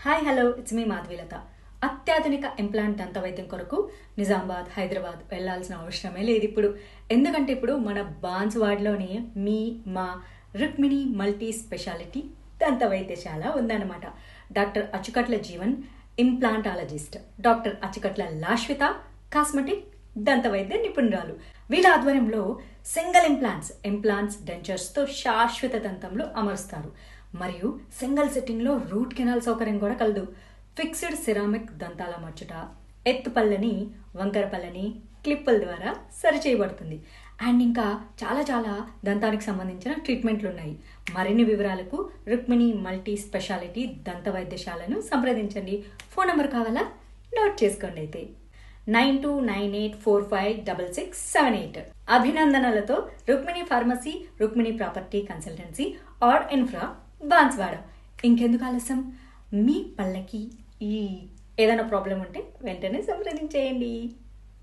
Hi hello it's me Madhavilatha. అత్యాధునిక implant దంతవైద్యం కొరకు నిజామాబాద్, హైదరాబాద్ వెళ్లాల్సిన అవసరమే లేదు ఇప్పుడు. ఎందుకంటే ఇప్పుడు మన బాన్సువాడలోనే మా రుక్మిణి మల్టీ స్పెషాలిటీ దంత వైద్యశాల ఉందన్నమాట. Doctor Achchukatla Jeevan implantologist, doctor Achchukatla Lashwitha cosmetic దంత వైద్య నిపుణురాలు. వీళ్ళ ఆధ్వర్యంలో సింగిల్ ఇంప్లాంట్స్ డెంచర్స్తో శాశ్వత దంతంలో అమరుస్తారు. మరియు సింగిల్ సిట్టింగ్లో రూట్ కెనాల్ సౌకర్యం కూడా కలదు. ఫిక్స్డ్ సిరామిక్ దంతాల మచ్చుట, ఎత్తుపళ్ళని వంకర పళ్ళని క్లిప్పుల ద్వారా సరిచేయబడుతుంది. అండ్ ఇంకా చాలా దంతానికి సంబంధించిన ట్రీట్మెంట్లు ఉన్నాయి. మరిన్ని వివరాలకు రుక్మిణి మల్టీ స్పెషాలిటీ దంత వైద్యశాలను సంప్రదించండి. ఫోన్ నెంబర్ కావాలా? నోట్ చేసుకోండి. అయితే 9298456678. అభినందనలతో Rukmini pharmacy, Rukmini property consultancy R infra, Banswada. ఇంకెందుకు ఆలస్యం, మీ పళ్ళకి ఏదైనా ప్రాబ్లం ఉంటే వెంటనే సంప్రదించేయండి.